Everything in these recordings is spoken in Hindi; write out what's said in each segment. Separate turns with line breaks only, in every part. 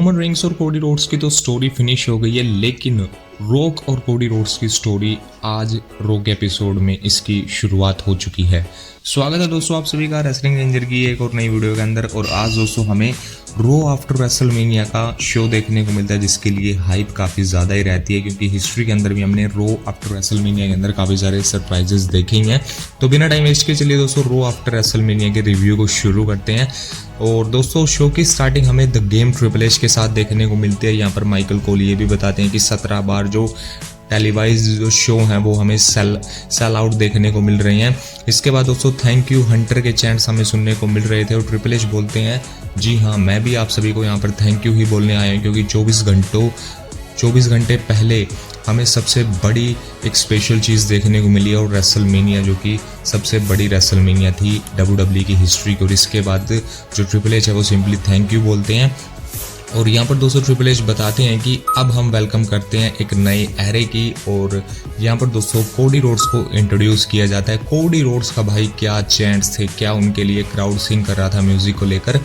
रोमन रेंस और कोडी रोड्स की तो स्टोरी फिनिश हो गई है, लेकिन रॉक और कोडी रोड्स की स्टोरी आज रॉक एपिसोड में इसकी शुरुआत हो चुकी है। स्वागत है दोस्तों आप सभी का रेसलिंग रेंजर की एक और नई वीडियो के अंदर। और आज दोस्तों हमें रो आफ्टर रेसलमेनिया का शो देखने को मिलता है, जिसके लिए हाइप काफ़ी ज़्यादा ही रहती है, क्योंकि हिस्ट्री के अंदर भी हमने रो आफ्टर रेसलमेनिया के अंदर काफ़ी सारे सरप्राइजेस देखे हैं। तो बिना टाइम वेस्ट के चलिए दोस्तों रो आफ्टर रेसलमेनिया के रिव्यू को शुरू करते हैं। और दोस्तों शो की स्टार्टिंग हमें द गेम ट्रिपल एच के साथ देखने को मिलती है। यहाँ पर माइकल कोल ये भी बताते हैं कि 17 बार जो टेलीवाइज जो शो हैं वो हमें सेल आउट देखने को मिल रहे हैं। इसके बाद दोस्तों थैंक यू हंटर के चैंट्स हमें सुनने को मिल रहे थे और ट्रिपल एच बोलते हैं जी हाँ, मैं भी आप सभी को यहाँ पर थैंक यू ही बोलने आया हूँ, क्योंकि 24 घंटे पहले हमें सबसे बड़ी एक स्पेशल चीज़ देखने को मिली है, और रेसलमेनिया जो कि सबसे बड़ी रेसलमेनिया थी WWE की हिस्ट्री की। और इसके बाद जो ट्रिपल एच है वो सिंपली थैंक यू बोलते हैं। और यहाँ पर दोस्तों ट्रिपल एच बताते हैं कि अब हम वेलकम करते हैं एक नए एरे की। और यहाँ पर दोस्तों कोडी रोड्स को इंट्रोड्यूस किया जाता है। कोडी रोड्स का भाई क्या चैंट्स थे, क्या उनके लिए क्राउड सिंग कर रहा था म्यूजिक को लेकर।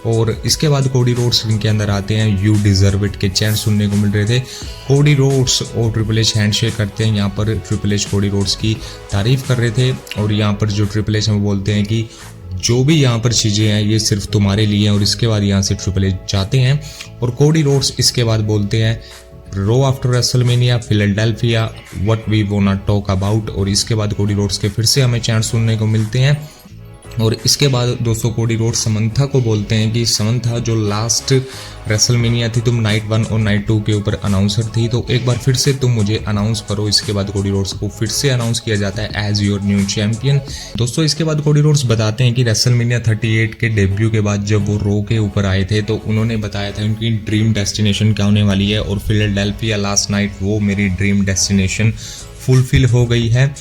और इसके बाद कोडी रोड्स रिंग के अंदर आते हैं, यू डिजर्व इट के चैंट सुनने को मिल रहे थे। कोडी रोड्स और ट्रिपल एच हैंडशेक करते हैं। यहाँ पर ट्रिपल एच कोडी रोड्स की तारीफ कर रहे थे, और यहाँ पर जो ट्रिपल एच हम बोलते हैं कि जो भी यहाँ पर चीज़ें हैं ये सिर्फ तुम्हारे लिए हैं। और इसके बाद यहाँ से ट्रिपल एच जाते हैं, और कोडी रोड्स इसके बाद बोलते हैं Raw after WrestleMania Philadelphia what we wanna talk about. और इसके बाद कोडी रोड्स के फिर से हमें चैंट सुनने को मिलते हैं। और इसके बाद दोस्तों कोडी रोड्स समंथा को बोलते हैं कि समंथा जो लास्ट रेसलमेनिया थी तुम नाइट 1 और नाइट 2 के ऊपर अनाउंसर थी, तो एक बार फिर से तुम मुझे अनाउंस करो। इसके बाद कोडी रोड्स को फिर से अनाउंस किया जाता है एज योर न्यू चैंपियन। दोस्तों इसके बाद कोडी रोड्स बताते हैं कि रेसलमेनिया 38 के डेब्यू के बाद जब वो रो के ऊपर आए थे तो उन्होंने बताया था उनकी ड्रीम डेस्टिनेशन क्या होने वाली है, और फिलाडेल्फिया लास्ट नाइट वो मेरी ड्रीम डेस्टिनेशन फुलफिल हो गई है।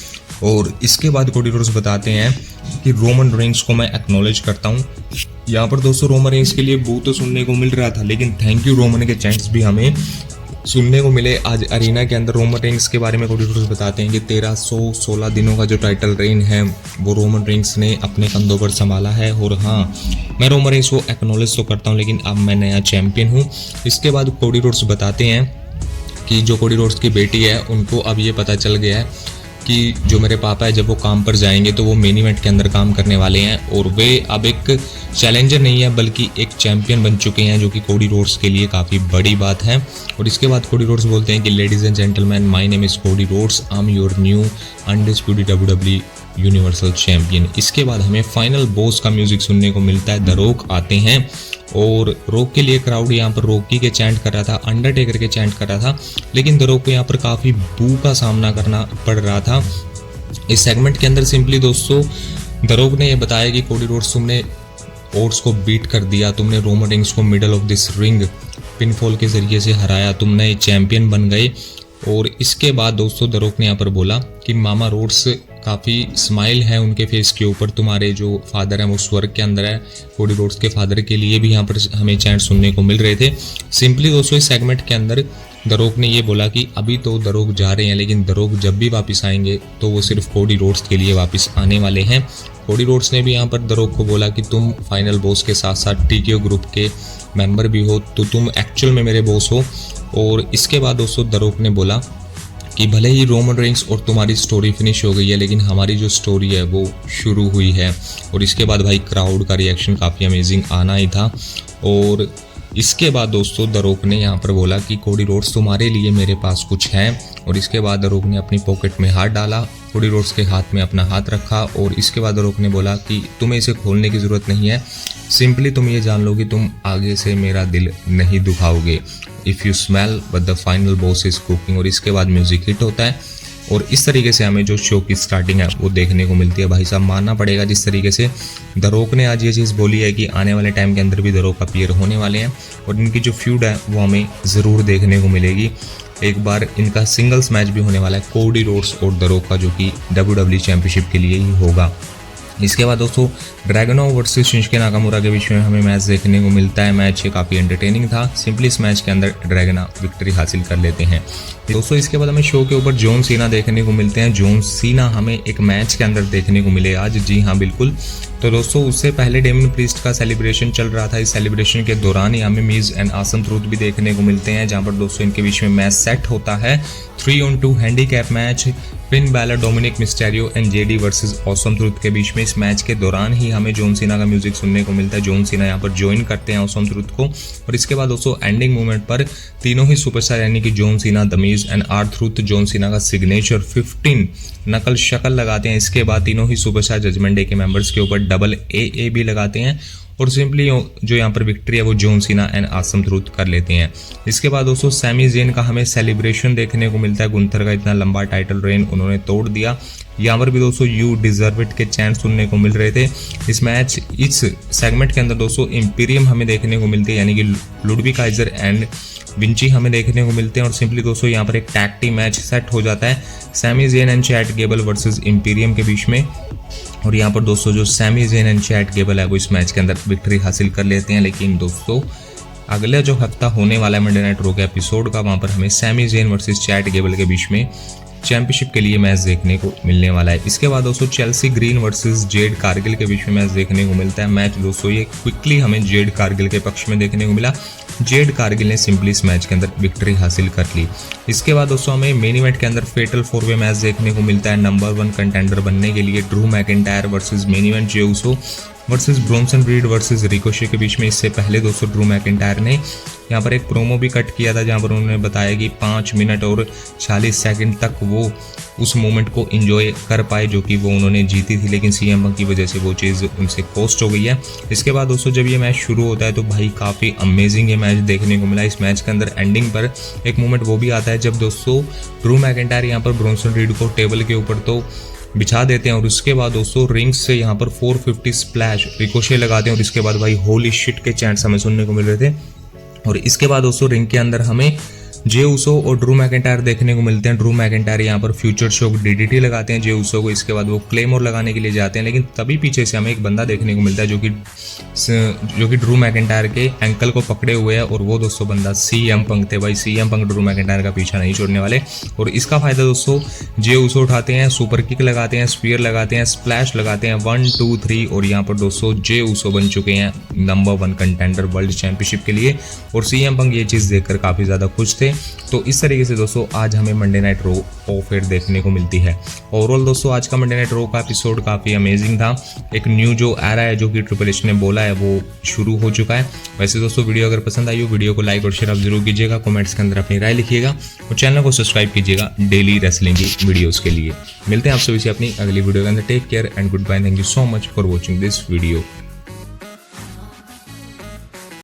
और इसके बाद कोडी रोड्स बताते हैं कि रोमन रेंस को मैं एक्नॉलेज करता हूँ। यहाँ पर दोस्तों रोमन रेंस के लिए बू तो सुनने को मिल रहा था, लेकिन थैंक यू रोमन के चैंट्स भी हमें सुनने को मिले आज अरीना के अंदर। रोमन रेंस के बारे में कोडी रोड्स बताते हैं कि 1316 दिनों का जो टाइटल रेन है वो रोमन रेंस ने अपने कंधों पर संभाला है। और हाँ, मैं रोमन रेंस को एक्नॉलेज तो करता हूँ, लेकिन अब मैं नया चैंपियन हूँ। इसके बाद कोडी रोड्स बताते हैं कि जो कोडी रोड्स की बेटी है उनको अब ये पता चल गया है कि जो मेरे पापा है जब वो काम पर जाएंगे तो वो मेन इवेंट के अंदर काम करने वाले हैं, और वे अब एक चैलेंजर नहीं है बल्कि एक चैंपियन बन चुके हैं, जो कि कोडी रोड्स के लिए काफ़ी बड़ी बात है। और इसके बाद कोडी रोड्स बोलते हैं कि ladies and gentleman, my name is Cody Rhodes, I am your new undisputed WWE universal champion. इसके बाद हमें फाइनल बॉस का म्यूजिक सुनने को मिलता है। द रॉक आते हैं, और रॉक के लिए क्राउड यहाँ पर रॉकी के चैंट कर रहा था, अंडरटेकर के चैंट कर रहा था, लेकिन द रॉक को यहाँ पर काफ़ी बू का सामना करना पड़ रहा था। इस सेगमेंट के अंदर सिंपली दोस्तों द रॉक ने यह बताया कि कोडी रोड्स तुमने ओड्स को बीट कर दिया, तुमने रोमन रेंस को middle of this ring pinfall के जरिए से हराया, तुम नए चैंपियन बन गए। और इसके बाद दोस्तों द रॉक ने यहाँ पर बोला कि मामा रोड्स काफ़ी स्माइल है उनके फेस के ऊपर, तुम्हारे जो फादर हैं वो स्वर्ग के अंदर है। कोडी रोड्स के फादर के लिए भी यहाँ पर हमें चैंट सुनने को मिल रहे थे। सिंपली दोस्तों इस सेगमेंट के अंदर द रॉक ने ये बोला कि अभी तो द रॉक जा रहे हैं, लेकिन द रॉक जब भी वापस आएंगे तो वो सिर्फ कोडी रोड्स के लिए वापस आने वाले हैं। कोडी रोड्स ने भी यहाँ पर द रॉक को बोला कि तुम फाइनल बॉस के साथ साथ TKO ग्रुप के मेंबर भी हो, तो तुम एक्चुअल में मेरे बॉस हो। और इसके बाद दोस्तों द रॉक ने बोला कि भले ही रोमन रेंस और तुम्हारी स्टोरी फिनिश हो गई है, लेकिन हमारी जो स्टोरी है वो शुरू हुई है। और इसके बाद भाई क्राउड का रिएक्शन काफ़ी अमेजिंग आना ही था। और इसके बाद दोस्तों द रॉक ने यहाँ पर बोला कि कोडी रोड्स तुम्हारे लिए मेरे पास कुछ है। और इसके बाद द रॉक ने अपनी पॉकेट में हाथ डाला, कोडी रोड्स के हाथ में अपना हाथ रखा, और इसके बाद द रॉक ने बोला कि तुम्हें इसे खोलने की ज़रूरत नहीं है, सिंपली तुम ये जान लो कि तुम आगे से मेरा दिल नहीं दुखाओगे। If you smell what the final boss is cooking. और इसके बाद म्यूजिक हिट होता है, और इस तरीके से हमें जो शो की स्टार्टिंग है वो देखने को मिलती है। भाई साहब मानना पड़ेगा जिस तरीके से द रॉक ने आज ये चीज़ बोली है कि आने वाले टाइम के अंदर भी द रॉक अपीयर होने वाले हैं, और इनकी जो फ्यूड है वो हमें ज़रूर देखने को मिलेगी। एक बार इनका सिंगल्स मैच भी होने वाला है कोडी रोड्स और द रॉक का, जो कि WWE चैंपियनशिप के लिए ही होगा। इसके बाद दोस्तों ड्रैगनो वर्सेस शिंसुके नाकामुरा के बीच में हमें मैच देखने को मिलता है। मैच काफ़ी एंटरटेनिंग था। सिंपली इस मैच के अंदर ड्रैगना विक्ट्री हासिल कर लेते हैं। दोस्तों इसके बाद हमें शो के ऊपर जॉन सीना देखने को मिलते हैं। जॉन सीना हमें एक मैच के अंदर देखने को मिले आज। जी हाँ बिल्कुल, तो दोस्तों उससे पहले डेमियन प्रीस्ट का सेलिब्रेशन चल रहा था। इस सेलिब्रेशन के दौरान ही हमें मिज एंड ऑसम ट्रूथ भी देखने को मिलते हैं, जहां पर दोस्तों इनके बीच में मैच सेट होता है 3-on-2 handicap match. Finn Balor, Dominik Mysterio and JD versus Awesome Truth के बीच में। इस मैच के दौरान ही हमें जॉन सीना का म्यूजिक सुनने को मिलता है। जॉन सीना यहाँ पर ज्वाइन करते हैं ऑसम ट्रूथ को, और इसके बाद दोस्तों एंडिंग मोमेंट पर तीनों ही सुपरस्टार यानी कि John Cena, the Miz and are-truth John Cena का सिग्नेचर 15 नकल शक्ल लगाते हैं। इसके बाद तीनों ही सुपरस्टार जजमेंट डे के मेंबर्स के ऊपर डबल AA भी लगाते हैं, और सिंपली जो यहाँ पर विक्ट्री है वो John Cena and awesome truth कर लेते हैं। इसके बाद दोस्तों सैमी ज़ेन का हमें सेलिब्रेशन देखने को मिलता है। गुंथर का इतना लंबा टाइटल रेन उन्होंने तोड़ दिया। यहाँ पर भी दोस्तों यू डिजर्व इट के चैंट सुनने को मिल रहे थे। इस सेगमेंट के अंदर दोस्तों इंपीरियम हमें देखने को मिलते हैं, यानी कि लुडविकाइजर एंड विंची हमें देखने को मिलते हैं। और सिंपली दोस्तों यहाँ पर एक टैग टीम मैच सेट हो जाता है Sami Zayn and Chad Gable versus Imperium के बीच में। और यहाँ पर दोस्तों जो Sami Zayn and Chad Gable है वो इस मैच के अंदर विक्ट्री हासिल कर लेते हैं। लेकिन दोस्तों अगला जो हफ्ता होने वाला है मंडे नाइट रो के एपिसोड का, वहाँ पर हमें Sami Zayn versus Chad Gable के बीच में चैंपियनशिप के लिए मैच देखने को मिलने वाला है। इसके बाद दोस्तों Chelsea green versus Jade Cargill के बीच में मैच देखने को मिलता है। मैच दोस्तों ये क्विकली हमें जेड कारगिल के पक्ष में देखने को मिला। जेड कारगिल ने सिंपली इस मैच के अंदर विक्ट्री हासिल कर ली। इसके बाद दोस्तों हमें मेन इवेंट के अंदर फेटल 4-वे मैच देखने को मिलता है। नंबर 1 कंटेंडर बनने के लिए Drew McIntyre versus main event Jey Uso versus Bronson Reed versus Ricochet के बीच में। इससे पहले दोस्तों ड्रू मैकिंटायर ने यहाँ पर एक प्रोमो भी कट किया था, जहाँ पर उन्होंने बताया कि 5 मिनट और 40 सेकंड तक वो उस मोमेंट को एंजॉय कर पाए जो कि वो उन्होंने जीती थी, लेकिन CM पंक की वजह से वो चीज़ उनसे कॉस्ट हो गई है। इसके बाद दोस्तों जब ये मैच शुरू होता है तो भाई काफ़ी अमेजिंग ये मैच देखने को मिला। इस मैच के अंदर एंडिंग पर एक मोमेंट वो भी आता है जब दोस्तों ड्रू मैकिंटायर यहाँ पर ब्रॉन्सन रीड को टेबल के ऊपर तो बिछा देते हैं, और उसके बाद दोस्तों रिंग्स से यहाँ पर 450 स्प्लैश रिकोशे लगाते हैं, और इसके बाद भाई होली शिट के चैंट्स हमें सुनने को मिल रहे थे। और इसके बाद दोस्तों रिंग के अंदर हमें जे उसो और ड्रू मैकिंटायर देखने को मिलते हैं। ड्रू मैकिंटायर यहाँ पर फ्यूचर शॉक DDT लगाते हैं जे उसो को। इसके बाद वो क्लेमोर लगाने के लिए जाते हैं, लेकिन तभी पीछे से हमें एक बंदा देखने को मिलता है जो कि ड्रू मैकिंटायर के एंकल को पकड़े हुए है, और वो दोस्तों बंदा CM पंक थे। भाई CM पंक ड्रू मैकिंटायर का पीछा नहीं छोड़ने वाले, और इसका फायदा दोस्तों जे उसो उठाते हैं, सुपर किक लगाते हैं, स्पीयर लगाते हैं, स्प्लैश लगाते हैं 1 2 3, और यहाँ पर दोस्तों जे उसो बन चुके हैं नंबर 1 कंटेंडर वर्ल्ड चैंपियनशिप के लिए। और CM पंक ये चीज़ देखकर काफ़ी ज़्यादा खुश थे। तो इस तरीके से दोस्तों आज हमें मंडे नाइट रो ऑफर देखने को मिलती है। ओवरऑल दोस्तों आज का मंडे नाइट रो का एपिसोड काफ़ी अमेजिंग था। एक न्यू जो एरा है जो कि ट्रिपल एच ने बोला है वो शुरू हो चुका है। वैसे दोस्तों वीडियो अगर पसंद आई हो वीडियो को लाइक और शेयर आप जरूर कीजिएगा, कमेंट्स के अंदर अपनी राय लिखिएगा, और चैनल को सब्सक्राइब कीजिएगा डेली रेसलिंग की वीडियोज़ के लिए। मिलते हैं आप सभी से अपनी अगली वीडियो के अंदर। Take care and good bye. Thank you so much for watching this video.